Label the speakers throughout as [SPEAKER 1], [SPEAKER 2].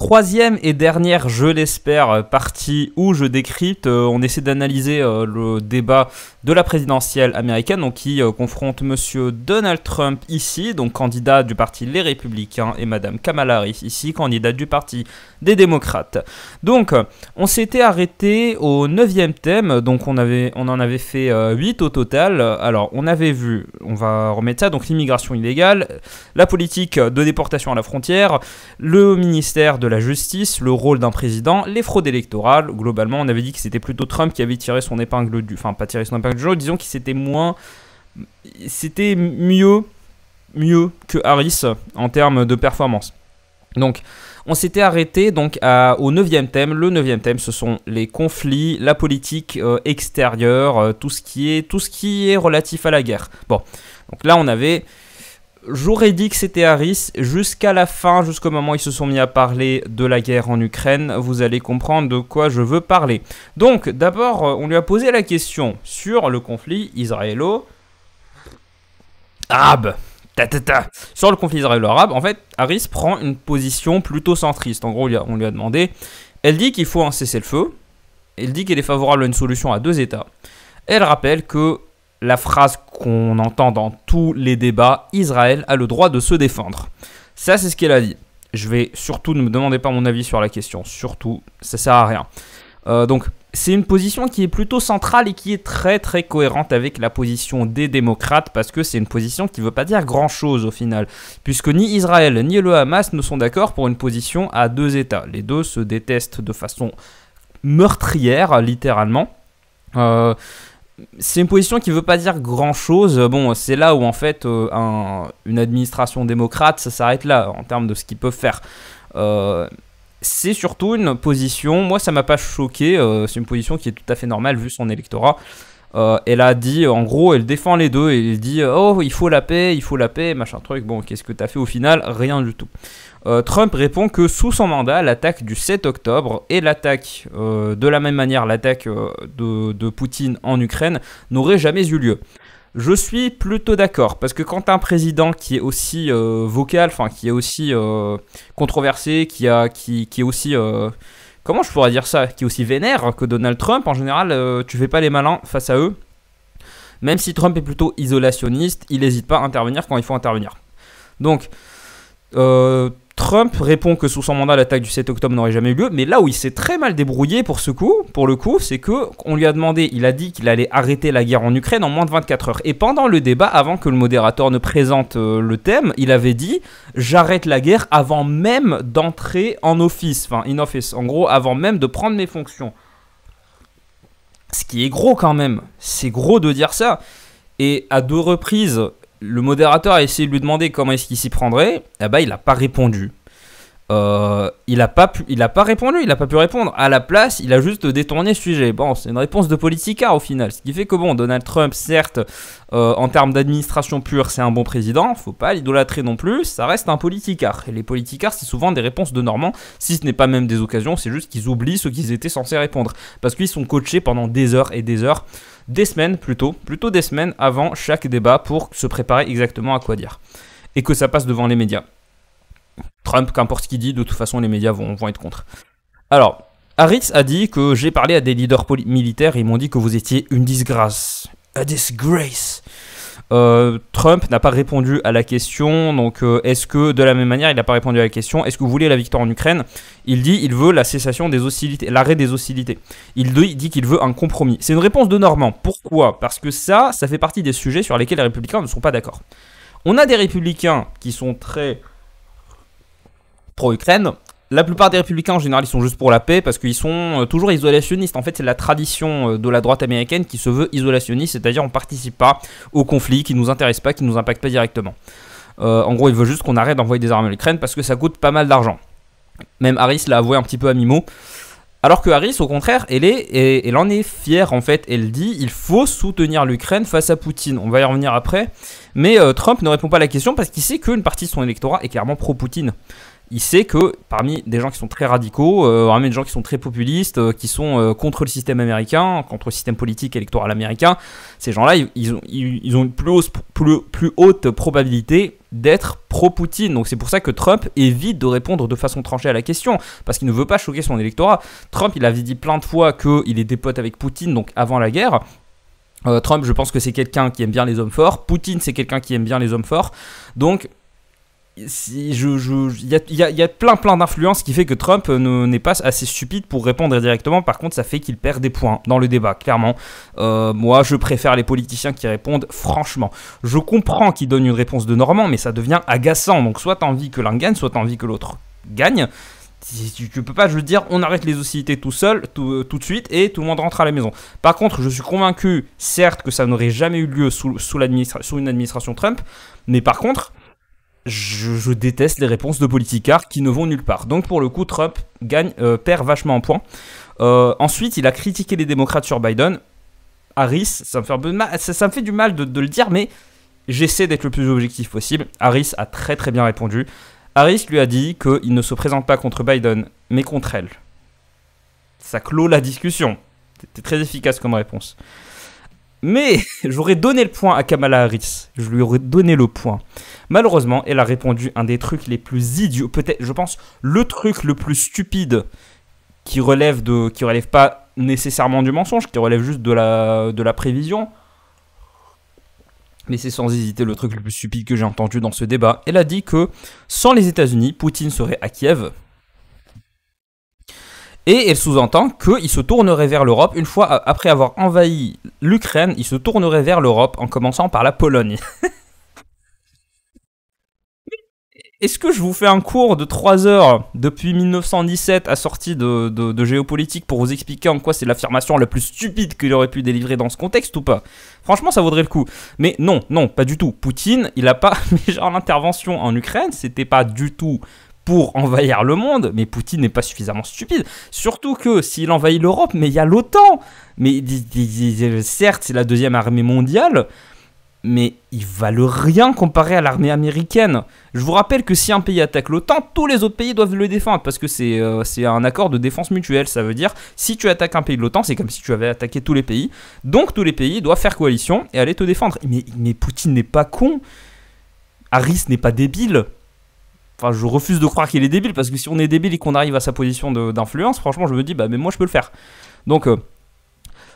[SPEAKER 1] Troisième et dernière, je l'espère, partie où je décrypte, on essaie d'analyser le débat de la présidentielle américaine, donc qui confronte monsieur Donald Trump ici, donc candidat du parti Les Républicains, et madame Kamala Harris ici, candidate du parti des démocrates. Donc, on s'était arrêté au 9e thème, donc on en avait fait 8 au total. Alors, on avait vu, on va remettre ça, donc l'immigration illégale, la politique de déportation à la frontière, le ministère de la justice, le rôle d'un président, les fraudes électorales. Globalement, on avait dit que c'était plutôt Trump qui avait tiré son épingle du... Enfin, pas tiré son épingle du jeu, disons que c'était mieux que Harris en termes de performance. Donc, on s'était arrêté donc au 9e thème. Le 9e thème, ce sont les conflits, la politique extérieure, tout ce qui est relatif à la guerre. Bon, donc là, on avait... J'aurais dit que c'était Harris jusqu'à la fin, jusqu'au moment où ils se sont mis à parler de la guerre en Ukraine. Vous allez comprendre de quoi je veux parler. Donc, d'abord, on lui a posé la question sur le conflit israélo-arabe. Sur le conflit israélo-arabe, en fait, Harris prend une position plutôt centriste. En gros, on lui a demandé. Elle dit qu'il faut un cessez-le-feu. Elle dit qu'elle est favorable à une solution à 2 États. Elle rappelle que la phrase qu'on entend dans tous les débats, Israël a le droit de se défendre. Ça, c'est ce qu'elle a dit. Je vais surtout, ne me demandez pas mon avis sur la question. Surtout, ça sert à rien. Donc, c'est une position qui est plutôt centrale et qui est très très cohérente avec la position des démocrates, parce que c'est une position qui ne veut pas dire grand chose au final, puisque ni Israël ni le Hamas ne sont d'accord pour une position à 2 États. Les deux se détestent de façon meurtrière, littéralement. C'est une position qui ne veut pas dire grand-chose. Bon, c'est là où, en fait, une administration démocrate, ça s'arrête là, en termes de ce qu'ils peuvent faire. C'est surtout une position, moi, ça ne m'a pas choqué. C'est une position qui est tout à fait normale, vu son électorat. Elle a dit, en gros, elle défend les deux. Et elle dit, oh, il faut la paix, machin truc. Bon, qu'est-ce que tu as fait au final? Rien du tout. Trump répond que sous son mandat, l'attaque du 7 octobre et l'attaque, de la même manière, l'attaque de Poutine en Ukraine n'aurait jamais eu lieu. Je suis plutôt d'accord, parce que quand un président qui est aussi vocal, enfin qui est aussi controversé, qui est aussi... comment je pourrais dire ça? Qui est aussi vénère que Donald Trump, en général, tu fais pas les malins face à eux. Même si Trump est plutôt isolationniste, il n'hésite pas à intervenir quand il faut intervenir. Donc... Trump répond que sous son mandat, l'attaque du 7 octobre n'aurait jamais eu lieu, mais là où il s'est très mal débrouillé pour le coup, c'est qu'on lui a demandé, il a dit qu'il allait arrêter la guerre en Ukraine en moins de 24 heures. Et pendant le débat, avant que le modérateur ne présente le thème, il avait dit « J'arrête la guerre avant même d'entrer en office », enfin in office, en gros, avant même de prendre mes fonctions. Ce qui est gros quand même, c'est gros de dire ça. Et à 2 reprises... Le modérateur a essayé de lui demander comment est-ce qu'il s'y prendrait. Eh ben, il n'a pas répondu. Il n'a pas répondu, il n'a pas pu répondre. À la place, il a juste détourné le sujet. Bon, c'est une réponse de politicard au final. Ce qui fait que bon, Donald Trump, certes, en termes d'administration pure, c'est un bon président. Faut pas l'idolâtrer non plus. Ça reste un politicard. Et les politicards, c'est souvent des réponses de Normands. Si ce n'est pas même des occasions, c'est juste qu'ils oublient ce qu'ils étaient censés répondre. Parce qu'ils sont coachés pendant des heures et des heures. Des semaines plutôt des semaines avant chaque débat pour se préparer exactement à quoi dire. Et que ça passe devant les médias. Trump, qu'importe ce qu'il dit, de toute façon les médias vont être contre. Alors, Harris a dit que j'ai parlé à des leaders militaires et ils m'ont dit que vous étiez une disgrâce. A disgrace. Trump n'a pas répondu à la question, donc est-ce que, de la même manière, il n'a pas répondu à la question, est-ce que vous voulez la victoire en Ukraine? Il dit il veut la cessation des hostilités, l'arrêt des hostilités. Il dit qu'il veut un compromis. C'est une réponse de Normand. Pourquoi? Parce que ça fait partie des sujets sur lesquels les républicains ne sont pas d'accord. On a des républicains qui sont très pro-Ukraine. La plupart des républicains, en général, ils sont juste pour la paix parce qu'ils sont toujours isolationnistes. En fait, c'est la tradition de la droite américaine qui se veut isolationniste, c'est-à-dire on ne participe pas aux conflits qui ne nous intéressent pas, qui ne nous impactent pas directement. En gros, il veut juste qu'on arrête d'envoyer des armes à l'Ukraine parce que ça coûte pas mal d'argent. Même Harris l'a avoué un petit peu à mi-mot. Alors que Harris, au contraire, elle en est fière, en fait. Elle dit il faut soutenir l'Ukraine face à Poutine. On va y revenir après. Mais Trump ne répond pas à la question parce qu'il sait qu'une partie de son électorat est clairement pro-Poutine. il sait que parmi des gens qui sont très radicaux, parmi des gens qui sont très populistes, qui sont contre le système américain, contre le système politique électoral américain, ces gens-là, ils ont une plus haute probabilité d'être pro-Poutine. Donc c'est pour ça que Trump évite de répondre de façon tranchée à la question, parce qu'il ne veut pas choquer son électorat. Trump, il avait dit plein de fois qu'il était pote avec Poutine, donc avant la guerre. Trump, je pense que c'est quelqu'un qui aime bien les hommes forts. Poutine, c'est quelqu'un qui aime bien les hommes forts. Donc il y a plein d'influences qui fait que Trump n'est pas assez stupide pour répondre directement. Par contre, ça fait qu'il perd des points dans le débat, clairement. Moi, je préfère les politiciens qui répondent franchement. Je comprends qu'ils donnent une réponse de Normand, mais ça devient agaçant. Donc, soit t'as envie que l'un gagne, soit t'as envie que l'autre gagne. Tu peux pas, je veux dire, on arrête les hostilités tout seul, tout de suite, et tout le monde rentre à la maison. Par contre, je suis convaincu, certes, que ça n'aurait jamais eu lieu sous une administration Trump, mais par contre, je déteste les réponses de politicards qui ne vont nulle part. Donc pour le coup, Trump perd vachement en points. Ensuite, il a critiqué les démocrates sur Biden. Harris, ça me fait du mal de le dire, mais j'essaie d'être le plus objectif possible. Harris a très très bien répondu. Harris lui a dit qu'il ne se présente pas contre Biden, mais contre elle. Ça clôt la discussion. C'était très efficace comme réponse. Mais j'aurais donné le point à Kamala Harris. Je lui aurais donné le point. Malheureusement, elle a répondu un des trucs les plus idiots. Peut-être, je pense, le truc le plus stupide qui relève pas nécessairement du mensonge, qui relève juste de la prévision. Mais c'est sans hésiter le truc le plus stupide que j'ai entendu dans ce débat. Elle a dit que sans les États-Unis, Poutine serait à Kiev. Et elle sous-entend qu'il se tournerait vers l'Europe. Une fois après avoir envahi l'Ukraine, il se tournerait vers l'Europe en commençant par la Pologne. Est-ce que je vous fais un cours de 3 heures depuis 1917 assorti de géopolitique pour vous expliquer en quoi c'est l'affirmation la plus stupide qu'il aurait pu délivrer dans ce contexte ou pas? Franchement, ça vaudrait le coup. Mais non, pas du tout. Poutine, il a pas... Mais genre l'intervention en Ukraine, c'était pas du tout pour envahir le monde, mais Poutine n'est pas suffisamment stupide. Surtout que s'il envahit l'Europe, mais il y a l'OTAN. Mais certes, c'est la deuxième armée mondiale, mais il valent rien comparé à l'armée américaine. Je vous rappelle que si un pays attaque l'OTAN, tous les autres pays doivent le défendre, parce que c'est un accord de défense mutuelle. Ça veut dire, si tu attaques un pays de l'OTAN, c'est comme si tu avais attaqué tous les pays. Donc tous les pays doivent faire coalition et aller te défendre. Mais Poutine n'est pas con. Harris n'est pas débile. Enfin, je refuse de croire qu'il est débile, parce que si on est débile et qu'on arrive à sa position d'influence, franchement, je me dis, mais moi, je peux le faire. Donc,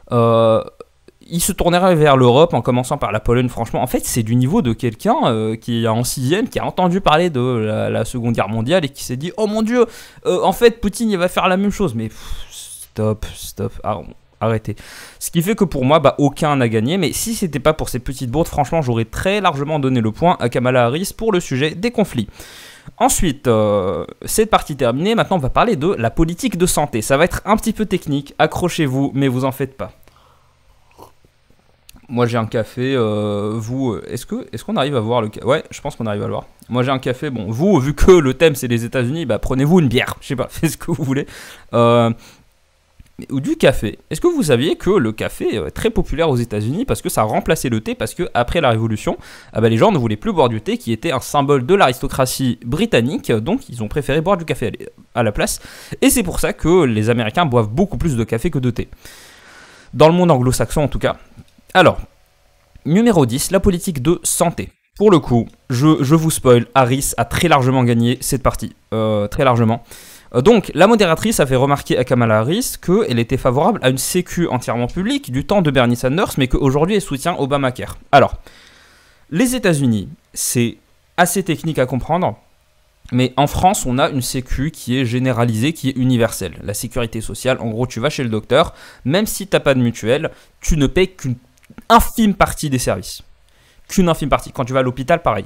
[SPEAKER 1] il se tournerait vers l'Europe en commençant par la Pologne. Franchement, en fait, c'est du niveau de quelqu'un qui est en 6ème, qui a entendu parler de la Seconde Guerre mondiale et qui s'est dit, oh mon Dieu, en fait, Poutine, il va faire la même chose. Mais stop. Arrêtez. Ce qui fait que pour moi, aucun n'a gagné. Mais si c'était pas pour ces petites bourdes, franchement, j'aurais très largement donné le point à Kamala Harris pour le sujet des conflits. Ensuite, cette partie terminée, maintenant on va parler de la politique de santé. Ça va être un petit peu technique, accrochez-vous, mais vous en faites pas. Moi j'ai un café, vous, est-ce qu'on arrive à voir le café? Ouais, je pense qu'on arrive à le voir. Moi j'ai un café, bon, vous, vu que le thème c'est les États-Unis, prenez-vous une bière, je sais pas, faites ce que vous voulez. Ou du café. Est-ce que vous saviez que le café est très populaire aux États-Unis parce que ça a remplacé le thé, parce que après la Révolution, les gens ne voulaient plus boire du thé qui était un symbole de l'aristocratie britannique, donc ils ont préféré boire du café à la place. Et c'est pour ça que les Américains boivent beaucoup plus de café que de thé. Dans le monde anglo-saxon en tout cas. Alors, numéro 10, la politique de santé. Pour le coup, je vous spoil, Harris a très largement gagné cette partie. Très largement. Donc, la modératrice a fait remarquer à Kamala Harris qu'elle était favorable à une sécu entièrement publique du temps de Bernie Sanders, mais qu'aujourd'hui elle soutient Obamacare. Alors, les États-Unis, c'est assez technique à comprendre, mais en France, on a une sécu qui est généralisée, qui est universelle. La sécurité sociale, en gros, tu vas chez le docteur, même si tu n'as pas de mutuelle, tu ne paies qu'une infime partie des services. Qu'une infime partie. Quand tu vas à l'hôpital, pareil.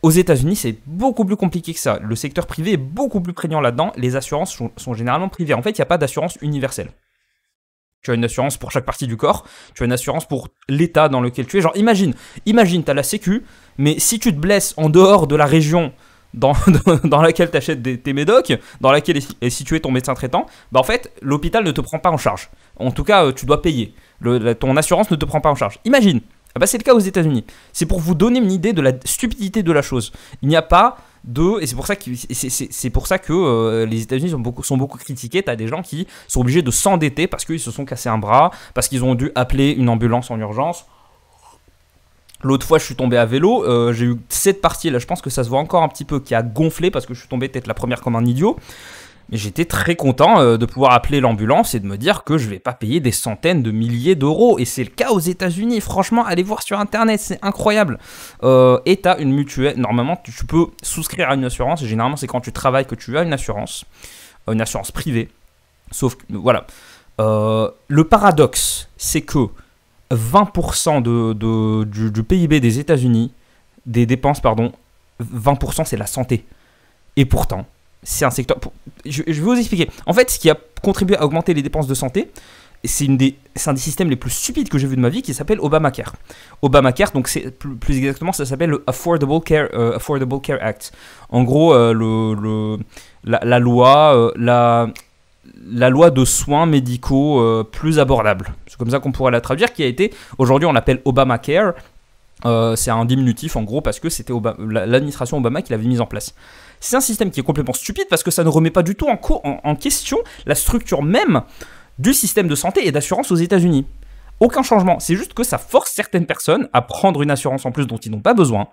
[SPEAKER 1] Aux États-Unis, c'est beaucoup plus compliqué que ça. Le secteur privé est beaucoup plus prégnant là-dedans. Les assurances sont généralement privées. En fait, il n'y a pas d'assurance universelle. Tu as une assurance pour chaque partie du corps. Tu as une assurance pour l'état dans lequel tu es. Genre, imagine, tu as la sécu, mais si tu te blesses en dehors de la région dans laquelle tu achètes tes médocs, dans laquelle est situé ton médecin traitant, en fait, l'hôpital ne te prend pas en charge. En tout cas, tu dois payer. Ton assurance ne te prend pas en charge. Imagine. C'est le cas aux États-Unis. C'est pour vous donner une idée de la stupidité de la chose. Il n'y a pas Et c'est pour ça que les États-Unis sont beaucoup critiqués. T'as des gens qui sont obligés de s'endetter parce qu'ils se sont cassés un bras, parce qu'ils ont dû appeler une ambulance en urgence. L'autre fois, je suis tombé à vélo, j'ai eu cette partie là, je pense que ça se voit encore un petit peu, qui a gonflé parce que je suis tombé peut-être la première comme un idiot. Mais j'étais très content de pouvoir appeler l'ambulance et de me dire que je vais pas payer des centaines de milliers d'euros. Et c'est le cas aux États-Unis. Franchement, allez voir sur Internet, c'est incroyable. Et tu as une mutuelle. Normalement, tu peux souscrire à une assurance. Et généralement, c'est quand tu travailles que tu as une assurance privée. Sauf que, voilà. Le paradoxe, c'est que 20% du PIB des États-Unis, des dépenses, pardon, 20% c'est la santé. Et pourtant, c'est un secteur. Je vais vous expliquer. En fait, ce qui a contribué à augmenter les dépenses de santé, c'est un des systèmes les plus stupides que j'ai vu de ma vie qui s'appelle Obamacare. Obamacare, donc c'est plus exactement, ça s'appelle le Affordable Care Act. En gros, la loi de soins médicaux plus abordables. C'est comme ça qu'on pourrait la traduire, qui a été, aujourd'hui on l'appelle Obamacare. C'est un diminutif en gros parce que c'était l'administration Obama qui l'avait mise en place. C'est un système qui est complètement stupide parce que ça ne remet pas du tout en question la structure même du système de santé et d'assurance aux États-Unis. Aucun changement, c'est juste que ça force certaines personnes à prendre une assurance en plus dont ils n'ont pas besoin.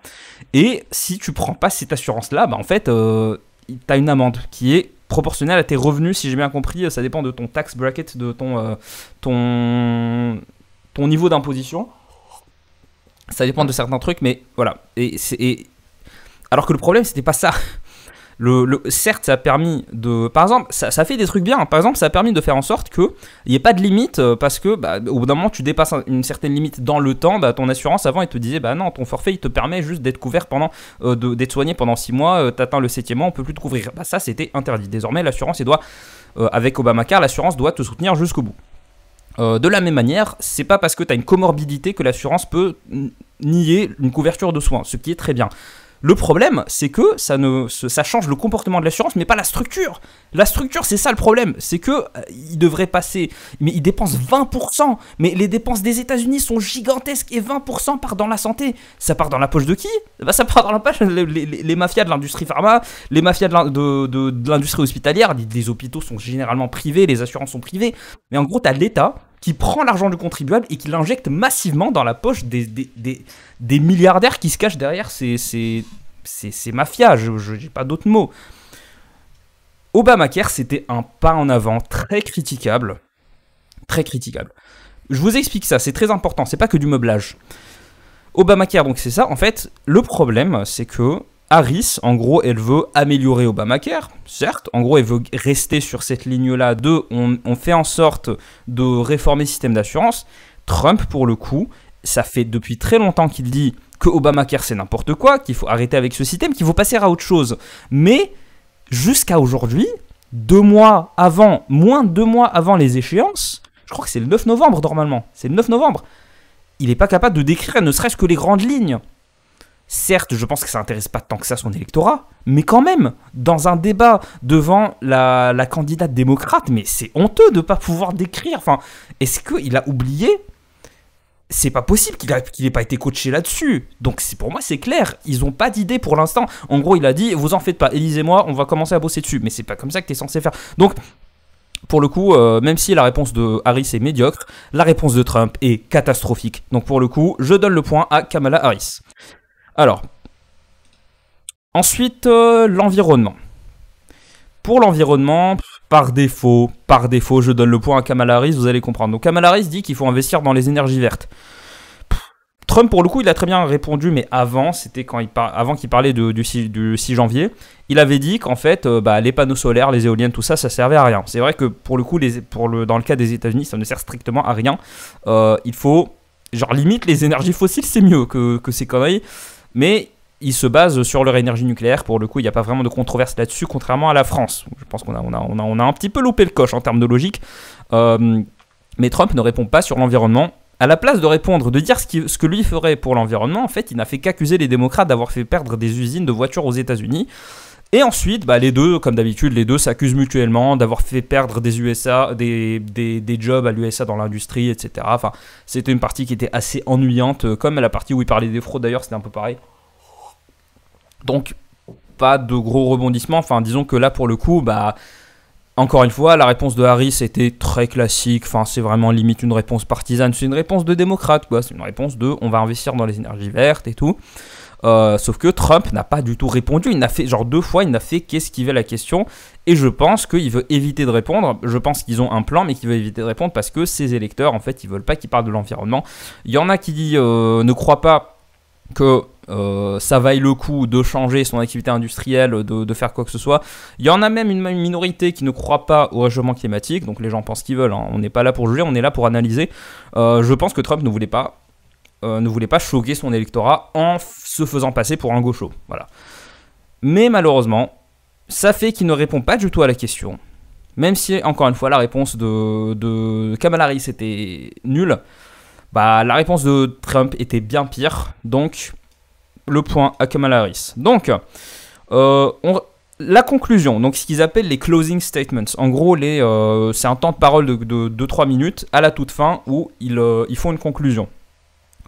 [SPEAKER 1] Et si tu prends pas cette assurance-là, bah en fait, t'as une amende qui est proportionnelle à tes revenus, si j'ai bien compris. Ça dépend de ton tax bracket, de ton niveau d'imposition. Ça dépend de certains trucs, mais voilà. Alors que le problème, c'était pas ça. Certes, ça a permis de... Par exemple, ça fait des trucs bien. Par exemple, ça a permis de faire en sorte qu'il n'y ait pas de limite parce que, au bout d'un moment, tu dépasses une certaine limite dans le temps. Ton assurance, avant, elle te disait, non, ton forfait, il te permet juste d'être couvert d'être soigné pendant 6 mois. T'atteins le 7e mois, on peut plus te couvrir. Ça, c'était interdit. Désormais, l'assurance, avec Obamacare, l'assurance doit te soutenir jusqu'au bout. De la même manière, c'est pas parce que tu as une comorbidité que l'assurance peut nier une couverture de soins, ce qui est très bien. Le problème, c'est que ça change le comportement de l'assurance, mais pas la structure. La structure, c'est ça le problème. C'est que il devrait passer... Mais ils dépensent 20%. Mais les dépenses des États-Unis sont gigantesques et 20% part dans la santé. Ça part dans la poche de qui ? Ça part dans la poche les mafias de l'industrie pharma, les mafias de l'industrie hospitalière. Les hôpitaux sont généralement privés, les assurances sont privées. Mais en gros, tu as l'État qui prend l'argent du contribuable et qui l'injecte massivement dans la poche des milliardaires qui se cachent derrière ces mafias, je n'ai pas d'autres mots. Obamacare, c'était un pas en avant très critiquable. Très critiquable. Je vous explique ça, c'est très important, c'est pas que du meublage. Obamacare, donc c'est ça. En fait, le problème, c'est que Harris, en gros, elle veut améliorer Obamacare, certes. En gros, elle veut rester sur cette ligne-là on fait en sorte de réformer le système d'assurance. Trump, pour le coup, ça fait depuis très longtemps qu'il dit que Obamacare, c'est n'importe quoi, qu'il faut arrêter avec ce système, qu'il faut passer à autre chose. Mais jusqu'à aujourd'hui, moins de 2 mois avant les échéances, je crois que c'est le 9 novembre normalement, c'est le 9 novembre, il n'est pas capable de décrire ne serait-ce que les grandes lignes. Certes, je pense que ça n'intéresse pas tant que ça son électorat, mais quand même, dans un débat devant la candidate démocrate, mais c'est honteux de ne pas pouvoir décrire. Enfin, est-ce qu'il a oublié ? C'est pas possible qu'il n'ait pas été coaché là-dessus. Donc pour moi, c'est clair. Ils n'ont pas d'idée pour l'instant. En gros, il a dit, vous en faites pas, élisez-moi, on va commencer à bosser dessus. Mais c'est pas comme ça que tu es censé faire. Donc, pour le coup, même si la réponse de Harris est médiocre, la réponse de Trump est catastrophique. Donc pour le coup, je donne le point à Kamala Harris. Alors, ensuite, l'environnement. Pour l'environnement, par défaut, je donne le point à Kamala Harris, vous allez comprendre. Donc Kamala Harris dit qu'il faut investir dans les énergies vertes. Trump, pour le coup, il a très bien répondu, mais avant, c'était avant qu'il parlait du 6 janvier, il avait dit qu'en fait, les panneaux solaires, les éoliennes, tout ça, ça servait à rien. C'est vrai que pour le coup, dans le cas des États-Unis, ça ne sert strictement à rien. Il faut, limite, les énergies fossiles, c'est mieux que ces conneries. Mais ils se basent sur leur énergie nucléaire. Pour le coup, il n'y a pas vraiment de controverse là-dessus, contrairement à la France. Je pense qu'on a un petit peu loupé le coche en termes de logique. Mais Trump ne répond pas sur l'environnement. À la place de répondre, de dire ce que lui ferait pour l'environnement, en fait, il n'a fait qu'accuser les démocrates d'avoir fait perdre des usines de voitures aux États-Unis. Et ensuite, les deux, comme d'habitude, les deux s'accusent mutuellement d'avoir fait perdre des jobs à l'USA dans l'industrie, etc. Enfin, c'était une partie qui était assez ennuyante, comme la partie où il parlait des fraudes, d'ailleurs, c'était un peu pareil. Donc, pas de gros rebondissements. Enfin, disons que là, pour le coup, encore une fois, la réponse de Harris était très classique. Enfin, c'est vraiment limite une réponse partisane. C'est une réponse de démocrate, quoi. C'est une réponse de on va investir dans les énergies vertes et tout. Sauf que Trump n'a pas du tout répondu. Il n'a fait, genre 2 fois, il n'a fait qu'esquiver la question. Et je pense qu'il veut éviter de répondre. Je pense qu'ils ont un plan, mais qu'il veut éviter de répondre parce que ses électeurs, en fait, ils veulent pas qu'il parle de l'environnement. Il y en a qui ne croient pas que ça vaille le coup de changer son activité industrielle, de faire quoi que ce soit. Il y en a même une minorité qui ne croit pas au réchauffement climatique. Donc les gens pensent qu'ils veulent. Hein. On n'est pas là pour juger, on est là pour analyser. Je pense que Trump ne voulait pas choquer son électorat en se faisant passer pour un gaucho. Voilà. Mais malheureusement, ça fait qu'il ne répond pas du tout à la question. Même si, encore une fois, la réponse de Kamala Harris était nulle, la réponse de Trump était bien pire. Donc, le point à Kamala Harris. Donc, la conclusion, donc ce qu'ils appellent les closing statements. En gros, c'est un temps de parole de 2-3 minutes à la toute fin où ils font une conclusion.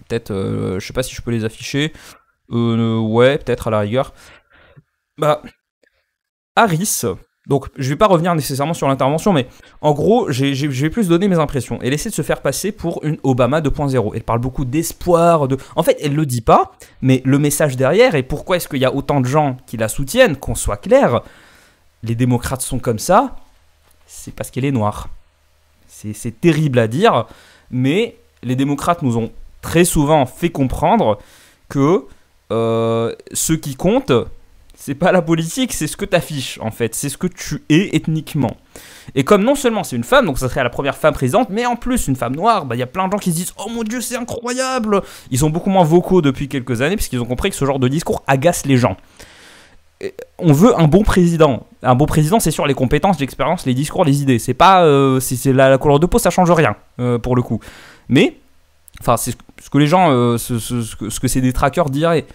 [SPEAKER 1] Peut-être, je sais pas si je peux les afficher. Ouais, peut-être à la rigueur. Harris, donc je vais pas revenir nécessairement sur l'intervention, mais en gros, je vais plus donner mes impressions. Elle essaie de se faire passer pour une Obama 2.0. Elle parle beaucoup d'espoir. En fait, elle le dit pas, mais le message derrière, et pourquoi est-ce qu'il y a autant de gens qui la soutiennent, qu'on soit clair, les démocrates sont comme ça, c'est parce qu'elle est noire. C'est terrible à dire, mais les démocrates nous ont très souvent fait comprendre que ce qui compte, c'est pas la politique, c'est ce que t'affiches en fait, c'est ce que tu es ethniquement. Et comme non seulement c'est une femme, donc ça serait la première femme présidente, mais en plus une femme noire, y a plein de gens qui se disent « Oh mon Dieu, c'est incroyable !» Ils sont beaucoup moins vocaux depuis quelques années, puisqu'ils ont compris que ce genre de discours agace les gens. Et on veut un bon président. Un bon président, c'est sur les compétences, l'expérience, les discours, les idées. C'est pas... c'est la couleur de peau, ça change rien, pour le coup. Mais... Enfin, c'est ce que les gens, ce que ces détraqueurs diraient.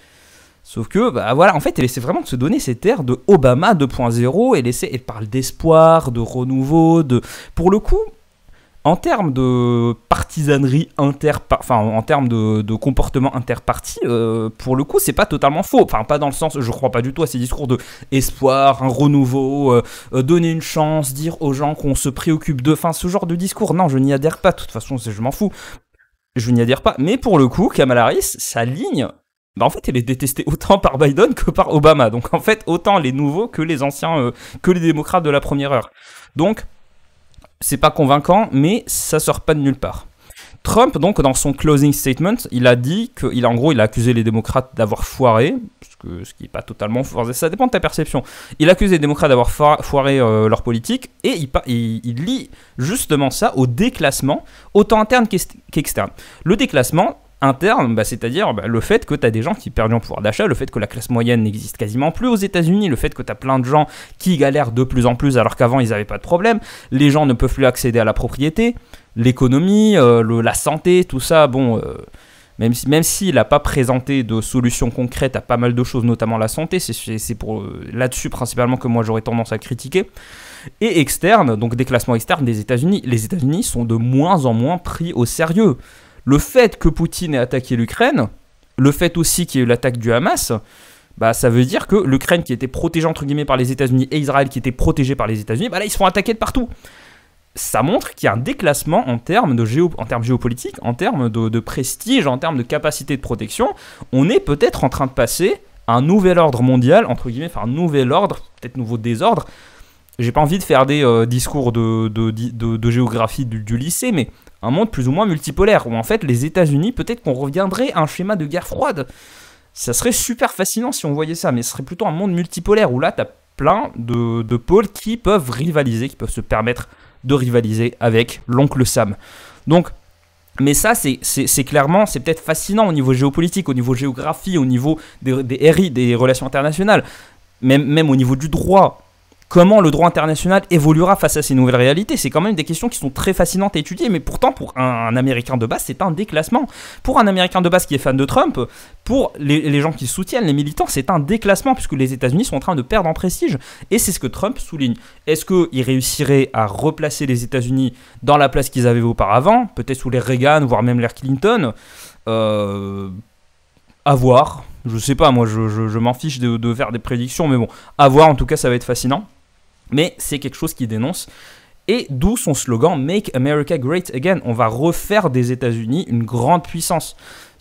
[SPEAKER 1] Sauf que, voilà, en fait, elle essaie vraiment de se donner cette air de Obama 2.0. Elle parle d'espoir, de renouveau, Pour le coup, en termes de partisanerie en termes de comportement interparti, pour le coup, c'est pas totalement faux. Enfin, pas dans le sens, je crois pas du tout à ces discours de espoir, un renouveau, donner une chance, dire aux gens qu'on se préoccupe d'eux. Enfin, ce genre de discours, non, je n'y adhère pas. De toute façon, je m'en fous. Je n'y adhère pas. Mais pour le coup, Kamala Harris, sa ligne, en fait, elle est détestée autant par Biden que par Obama. Donc, en fait, autant les nouveaux que les anciens, que les démocrates de la première heure. Donc, c'est pas convaincant, mais ça sort pas de nulle part. Trump, donc, dans son closing statement, il a dit il a accusé les démocrates d'avoir foiré, ce qui n'est pas totalement foiré, ça dépend de ta perception. Il accuse les démocrates d'avoir foiré leur politique, et il lie justement ça au déclassement, autant interne qu'externe. Le déclassement interne, c'est-à-dire le fait que tu as des gens qui perdent en pouvoir d'achat, le fait que la classe moyenne n'existe quasiment plus aux États-Unis, le fait que tu as plein de gens qui galèrent de plus en plus alors qu'avant ils n'avaient pas de problème, les gens ne peuvent plus accéder à la propriété, l'économie, la santé, tout ça, même s'il n'a pas présenté de solutions concrètes à pas mal de choses, notamment la santé, c'est pour là-dessus principalement que moi j'aurais tendance à critiquer. Et externe, donc déclassement externe des États-Unis, les États-Unis sont de moins en moins pris au sérieux. Le fait que Poutine ait attaqué l'Ukraine, le fait aussi qu'il y ait eu l'attaque du Hamas, ça veut dire que l'Ukraine qui était protégée entre guillemets par les États-Unis et Israël qui était protégé par les États-Unis, là ils se font attaquer de partout. Ça montre qu'il y a un déclassement en termes géopolitiques, en termes de prestige, en termes de capacité de protection. On est peut-être en train de passer à un nouvel ordre mondial, entre guillemets, un nouvel ordre, peut-être nouveau désordre. J'ai pas envie de faire des discours de géographie du lycée, mais un monde plus ou moins multipolaire, où en fait les États-Unis, peut-être qu'on reviendrait à un schéma de guerre froide. Ça serait super fascinant si on voyait ça, mais ce serait plutôt un monde multipolaire, où là t'as plein de pôles qui peuvent rivaliser, qui peuvent se permettre de rivaliser avec l'oncle Sam. Donc, mais ça, c'est clairement, c'est peut-être fascinant au niveau géopolitique, au niveau géographie, au niveau des RI, des relations internationales, même au niveau du droit. Comment le droit international évoluera face à ces nouvelles réalités, c'est quand même des questions qui sont très fascinantes à étudier, mais pourtant pour un Américain de base, c'est un déclassement. Pour un Américain de base qui est fan de Trump, pour les gens qui soutiennent, les militants, c'est un déclassement, puisque les États-Unis sont en train de perdre en prestige. Et c'est ce que Trump souligne. Est-ce qu'il réussirait à replacer les États-Unis dans la place qu'ils avaient auparavant, peut-être sous l'ère Reagan, voire même l'ère Clinton À voir. Je sais pas, moi je m'en fiche de faire des prédictions, mais bon, à voir, en tout cas ça va être fascinant. Mais c'est quelque chose qui dénonce. Et d'où son slogan Make America Great Again. On va refaire des États-Unis une grande puissance.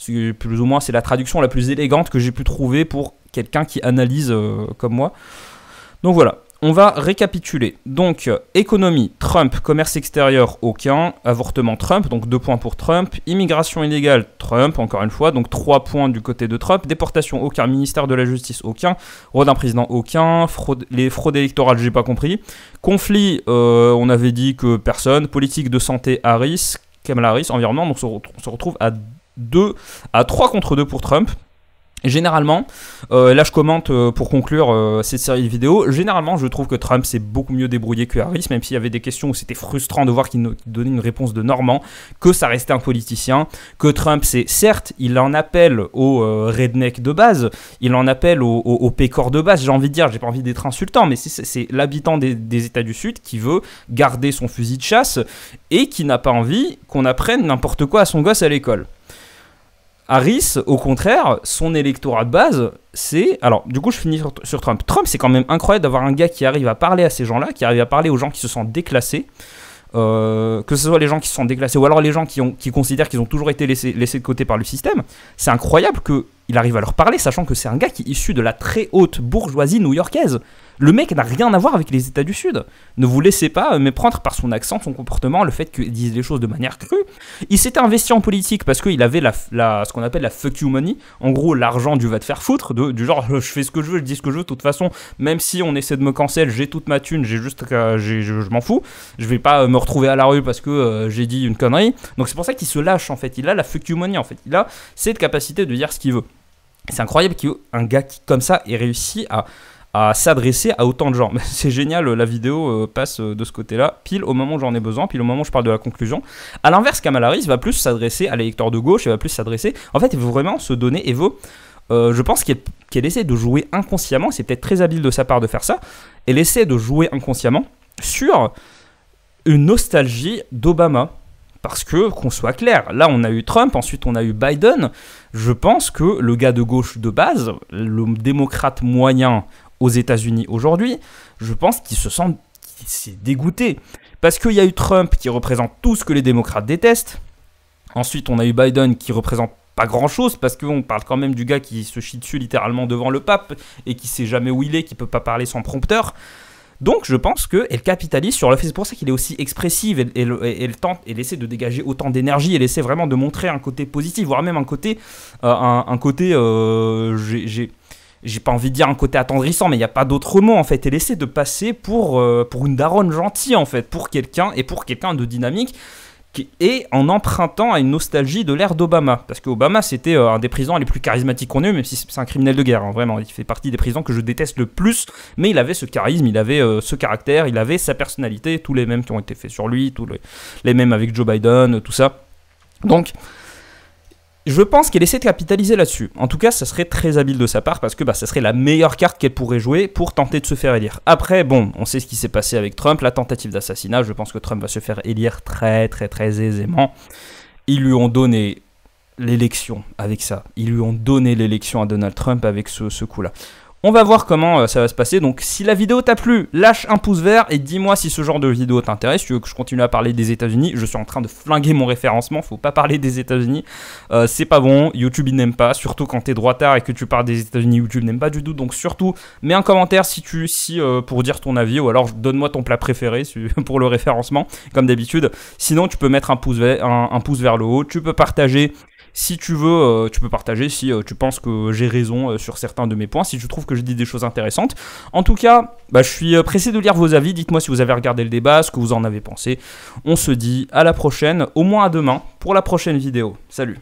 [SPEAKER 1] Plus ou moins, c'est la traduction la plus élégante que j'ai pu trouver pour quelqu'un qui analyse comme moi. Donc voilà, on va récapituler. Donc, économie, Trump, commerce extérieur, aucun, avortement, Trump, donc 2 points pour Trump, immigration illégale, Trump, encore une fois, donc 3 points du côté de Trump, déportation, aucun, ministère de la justice, aucun, rôle d'un président, aucun, les fraudes électorales, j'ai pas compris, conflit, on avait dit que personne, politique de santé, Harris, Kamala Harris, environnement, donc on se retrouve à 3 contre 2 pour Trump. Généralement, là je commente pour conclure cette série de vidéos, généralement je trouve que Trump s'est beaucoup mieux débrouillé que Harris, même s'il y avait des questions où c'était frustrant de voir qu'il donnait une réponse de Normand, que ça restait un politicien, que Trump c'est, certes, il en appelle aux rednecks de base, il en appelle aux pécores de base, j'ai envie de dire, j'ai pas envie d'être insultant, mais c'est l'habitant des États du Sud qui veut garder son fusil de chasse et qui n'a pas envie qu'on apprenne n'importe quoi à son gosse à l'école. Harris, au contraire, son électorat de base, c'est... Alors, du coup, je finis sur Trump. Trump, c'est quand même incroyable d'avoir un gars qui arrive à parler à ces gens-là, qui arrive à parler aux gens qui se sentent déclassés, que ce soit les gens qui se sentent déclassés ou alors les gens qui considèrent qu'ils ont toujours été laissés de côté par le système. C'est incroyable qu'il arrive à leur parler, sachant que c'est un gars qui est issu de la très haute bourgeoisie new-yorkaise. Le mec n'a rien à voir avec les États du Sud. Ne vous laissez pas méprendre par son accent, son comportement, le fait qu'il dise les choses de manière crue. Il s'était investi en politique parce qu'il avait ce qu'on appelle la fuck you money. En gros, l'argent du va te faire foutre, du genre je fais ce que je veux, je dis ce que je veux. De toute façon, même si on essaie de me cancel, j'ai toute ma thune, je m'en fous. Je vais pas me retrouver à la rue parce que j'ai dit une connerie. Donc c'est pour ça qu'il se lâche en fait. Il a la fuck you money en fait. Il a cette capacité de dire ce qu'il veut. C'est incroyable qu'un gars qui, comme ça, ait réussi à s'adresser à autant de gens. C'est génial, la vidéo passe de ce côté-là, pile au moment où j'en ai besoin, pile au moment où je parle de la conclusion. A l'inverse, Kamala Harris va plus s'adresser à l'électeur de gauche, elle va plus s'adresser... En fait, elle veut vraiment se donner, et veut... je pense qu'elle essaie de jouer inconsciemment, c'est peut-être très habile de sa part de faire ça, elle essaie de jouer inconsciemment sur une nostalgie d'Obama. Parce que, qu'on soit clair, là on a eu Trump, ensuite on a eu Biden. Je pense que le gars de gauche de base, le démocrate moyen aux États-Unis aujourd'hui, je pense qu'il s'est dégoûté. Parce qu'il y a eu Trump qui représente tout ce que les démocrates détestent. Ensuite on a eu Biden qui représente pas grand-chose, parce qu'on parle quand même du gars qui se chie dessus littéralement devant le pape, et qui sait jamais où il est, qui peut pas parler sans prompteur. Donc je pense qu'elle capitalise sur le fait, c'est pour ça qu'il est aussi expressive, elle tente, elle essaie de dégager autant d'énergie, elle essaie vraiment de montrer un côté positif, voire même un côté, j'ai pas envie de dire un côté attendrissant, mais il n'y a pas d'autre mot en fait, elle essaie de passer pour une daronne gentille en fait, pour quelqu'un de dynamique, et en empruntant à une nostalgie de l'ère d'Obama. Parce qu'Obama, c'était un des présidents les plus charismatiques qu'on ait eu, même si c'est un criminel de guerre, hein, vraiment. Il fait partie des présidents que je déteste le plus, mais il avait ce charisme, il avait ce caractère, il avait sa personnalité, tous les mêmes qui ont été faits sur lui, tous les mêmes avec Joe Biden, tout ça. Donc, je pense qu'elle essaie de capitaliser là-dessus. En tout cas, ça serait très habile de sa part parce que ça serait la meilleure carte qu'elle pourrait jouer pour tenter de se faire élire. Après, bon, on sait ce qui s'est passé avec Trump, la tentative d'assassinat. Je pense que Trump va se faire élire très, très, très aisément. Ils lui ont donné l'élection avec ça. Ils lui ont donné l'élection à Donald Trump avec ce coup-là. On va voir comment ça va se passer. Donc, si la vidéo t'a plu, lâche un pouce vert et dis-moi si ce genre de vidéo t'intéresse. Si tu veux que je continue à parler des États-Unis, je suis en train de flinguer mon référencement. Faut pas parler des États-Unis. C'est pas bon. YouTube, il n'aime pas. Surtout quand t'es droitard et que tu parles des États-Unis, YouTube n'aime pas du tout. Donc, surtout, mets un commentaire pour dire ton avis ou alors donne-moi ton plat préféré pour le référencement, comme d'habitude. Sinon, tu peux mettre un pouce vers le haut. Tu peux partager. Si tu veux, tu peux partager si tu penses que j'ai raison sur certains de mes points, si tu trouves que je dis des choses intéressantes. En tout cas, je suis pressé de lire vos avis. Dites-moi si vous avez regardé le débat, ce que vous en avez pensé. On se dit à la prochaine, au moins à demain, pour la prochaine vidéo. Salut!